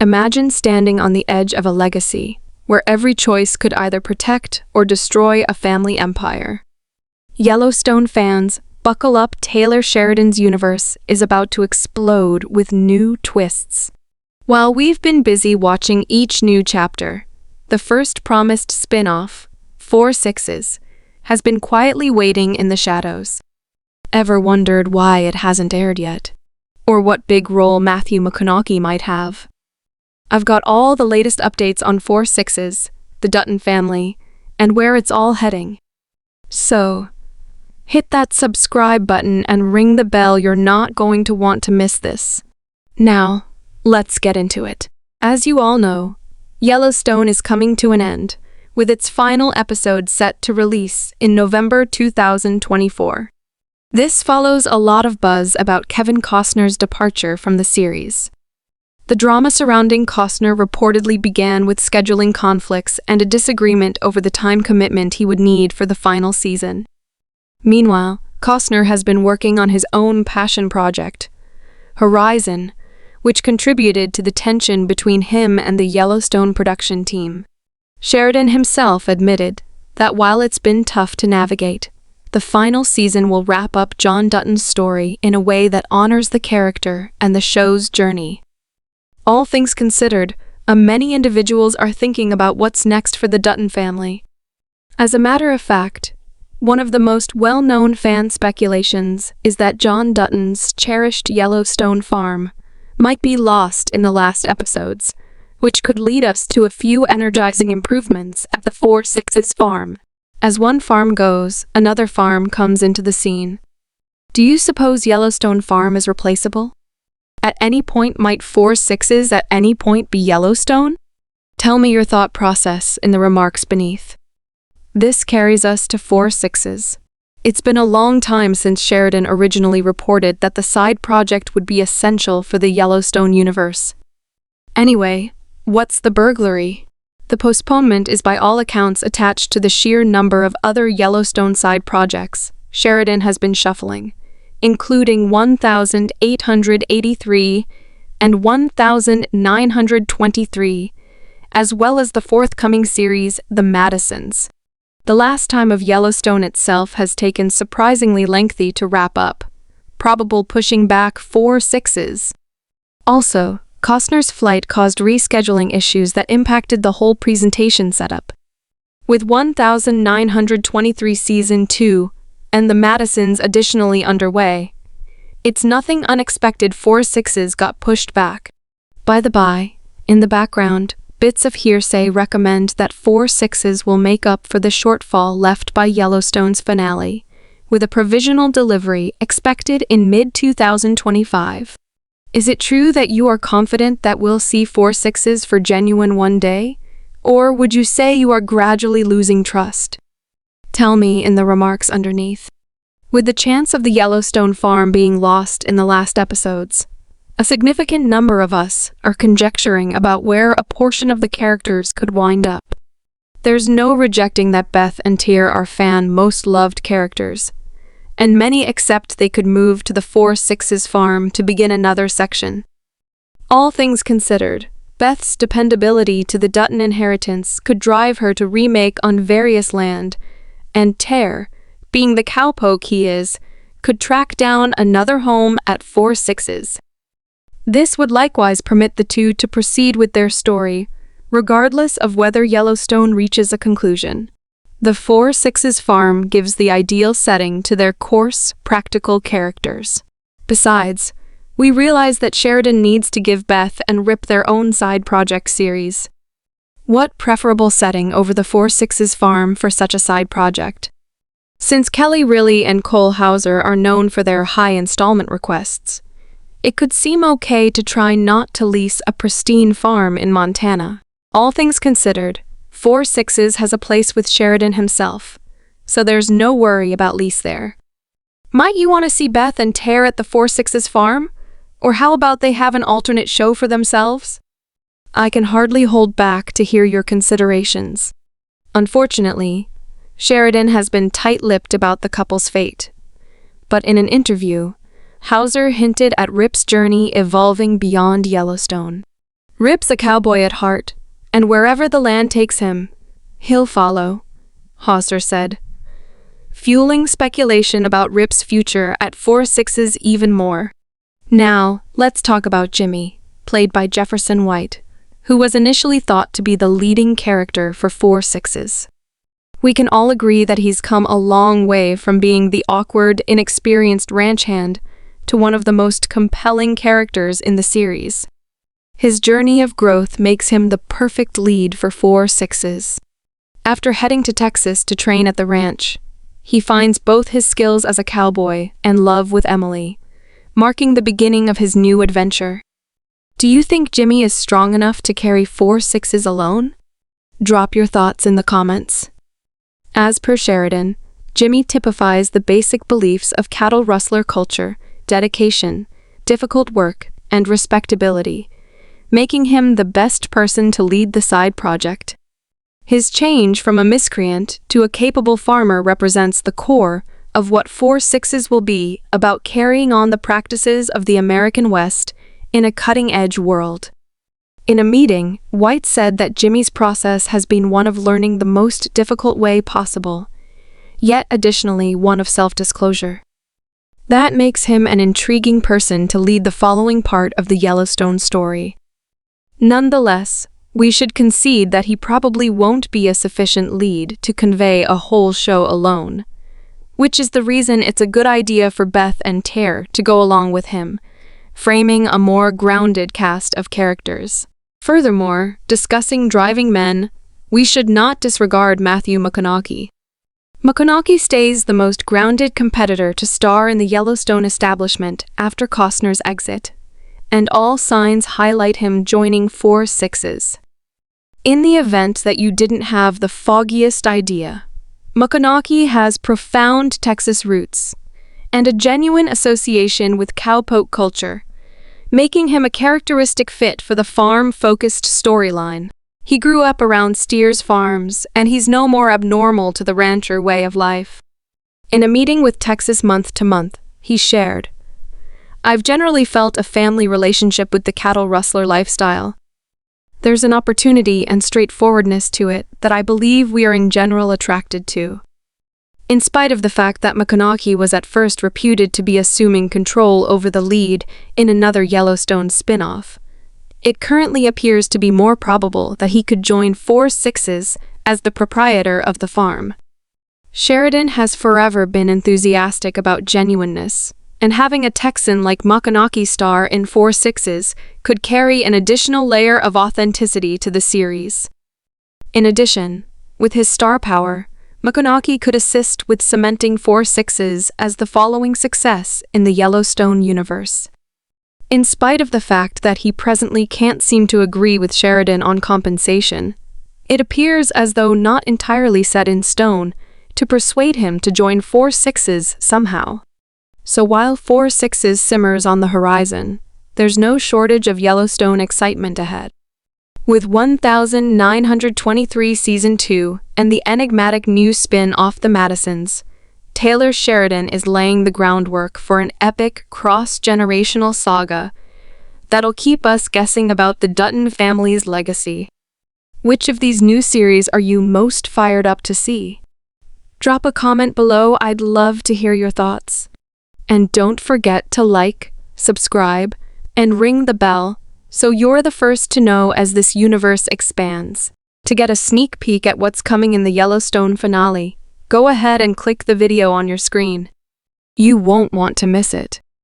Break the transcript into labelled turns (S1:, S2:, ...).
S1: Imagine standing on the edge of a legacy, where every choice could either protect or destroy a family empire. Yellowstone fans, buckle up. Taylor Sheridan's universe is about to explode with new twists. While we've been busy watching each new chapter, the first promised spin-off, 4 Sixes, has been quietly waiting in the shadows. Ever wondered why it hasn't aired yet? Or what big role Matthew McConaughey might have? I've got all the latest updates on 4 Sixes, the Dutton family, and where it's all heading. So, hit that subscribe button and ring the bell. You're not going to want to miss this. Now, let's get into it. As you all know, Yellowstone is coming to an end, with its final episode set to release in November 2024. This follows a lot of buzz about Kevin Costner's departure from the series. The drama surrounding Costner reportedly began with scheduling conflicts and a disagreement over the time commitment he would need for the final season. Meanwhile, Costner has been working on his own passion project, Horizon, which contributed to the tension between him and the Yellowstone production team. Sheridan himself admitted that while it's been tough to navigate, the final season will wrap up John Dutton's story in a way that honors the character and the show's journey. All things considered, many individuals are thinking about what's next for the Dutton family. As a matter of fact, one of the most well-known fan speculations is that John Dutton's cherished Yellowstone farm might be lost in the last episodes, which could lead us to a few energizing improvements at the 4 Sixes farm. As one farm goes, another farm comes into the scene. Do you suppose Yellowstone farm is replaceable? At any point might 4 Sixes at any point be Yellowstone? Tell me your thought process in the remarks beneath. This carries us to 4 Sixes. It's been a long time since Sheridan originally reported that the side project would be essential for the Yellowstone universe. Anyway, what's the burglary? The postponement is by all accounts attached to the sheer number of other Yellowstone side projects Sheridan has been shuffling, including 1,883 and 1,923, as well as the forthcoming series, The Madisons. The last time of Yellowstone itself has taken surprisingly lengthy to wrap up, probable pushing back 4 Sixes. Also, Costner's flight caused rescheduling issues that impacted the whole presentation setup. With 1,923 Season 2 and The Madisons additionally underway, it's nothing unexpected 4 Sixes got pushed back. By the by, in the background, bits of hearsay recommend that 4 Sixes will make up for the shortfall left by Yellowstone's finale, with a provisional delivery expected in mid-2025. Is it true that you are confident that we'll see 4 Sixes for genuine one day? Or would you say you are gradually losing trust? Tell me in the remarks underneath. With the chance of the Yellowstone farm being lost in the last episodes, a significant number of us are conjecturing about where a portion of the characters could wind up. There's no rejecting that Beth and Tyr are fan most loved characters, and many accept they could move to the 4 Sixes farm to begin another section. All things considered, Beth's dependability to the Dutton inheritance could drive her to remake on various land, and Tyr, being the cowpoke he is, could track down another home at 4 Sixes. This would likewise permit the two to proceed with their story, regardless of whether Yellowstone reaches a conclusion. The 4 Sixes farm gives the ideal setting to their coarse, practical characters. Besides, we realize that Sheridan needs to give Beth and Rip their own side project series. What preferable setting over the 4 Sixes farm for such a side project? Since Kelly Riley and Cole Hauser are known for their high installment requests, it could seem okay to try not to lease a pristine farm in Montana. All things considered, 4 Sixes has a place with Sheridan himself, so there's no worry about lease there. Might you want to see Beth and Tyr at the 4 Sixes farm? Or how about they have an alternate show for themselves? I can hardly hold back to hear your considerations. Unfortunately, Sheridan has been tight-lipped about the couple's fate. But in an interview, Hauser hinted at Rip's journey evolving beyond Yellowstone. Rip's a cowboy at heart, and wherever the land takes him, he'll follow, Hauser said, fueling speculation about Rip's future at 4/6 even more. Now, let's talk about Jimmy, played by Jefferson White, who was initially thought to be the leading character for 4/6. We can all agree that he's come a long way from being the awkward, inexperienced ranch hand to one of the most compelling characters in the series. His journey of growth makes him the perfect lead for 4/6. After heading to Texas to train at the ranch, he finds both his skills as a cowboy and love with Emily, marking the beginning of his new adventure. Do you think Jimmy is strong enough to carry 4/6 alone? Drop your thoughts in the comments. As per Sheridan, Jimmy typifies the basic beliefs of cattle rustler culture: dedication, difficult work, and respectability, making him the best person to lead the side project. His change from a miscreant to a capable farmer represents the core of what 4/6 will be about, carrying on the practices of the American West in a cutting-edge world. In a meeting, White said that Jimmy's process has been one of learning the most difficult way possible, yet additionally one of self-disclosure. That makes him an intriguing person to lead the following part of the Yellowstone story. Nonetheless, we should concede that he probably won't be a sufficient lead to convey a whole show alone, which is the reason it's a good idea for Beth and Tare to go along with him, framing a more grounded cast of characters. Furthermore, discussing driving men, we should not disregard Matthew McConaughey. McConaughey stays the most grounded competitor to star in the Yellowstone establishment after Costner's exit, and all signs highlight him joining 4/6. In the event that you didn't have the foggiest idea, McConaughey has profound Texas roots and a genuine association with cowpoke culture, making him a characteristic fit for the farm-focused storyline. He grew up around steers farms, and he's no more abnormal to the rancher way of life. In a meeting with Texas Month to Month, he shared, "I've generally felt a family relationship with the cattle rustler lifestyle. There's an opportunity and straightforwardness to it that I believe we are in general attracted to." In spite of the fact that McConaughey was at first reputed to be assuming control over the lead in another Yellowstone spin-off, it currently appears to be more probable that he could join 4/6 as the proprietor of the farm. Sheridan has forever been enthusiastic about genuineness, and having a Texan like McConaughey star in 4/6 could carry an additional layer of authenticity to the series. In addition, with his star power, McConaughey could assist with cementing 4/6 as the following success in the Yellowstone universe. In spite of the fact that he presently can't seem to agree with Sheridan on compensation, it appears as though not entirely set in stone to persuade him to join 4/6 somehow. So while 4/6 simmers on the horizon, there's no shortage of Yellowstone excitement ahead. With 1923 Season 2 and the enigmatic new spin-off The Madisons, Taylor Sheridan is laying the groundwork for an epic cross-generational saga that'll keep us guessing about the Dutton family's legacy. Which of these new series are you most fired up to see? Drop a comment below, I'd love to hear your thoughts. And don't forget to like, subscribe, and ring the bell so you're the first to know as this universe expands. To get a sneak peek at what's coming in the Yellowstone finale, go ahead and click the video on your screen. You won't want to miss it.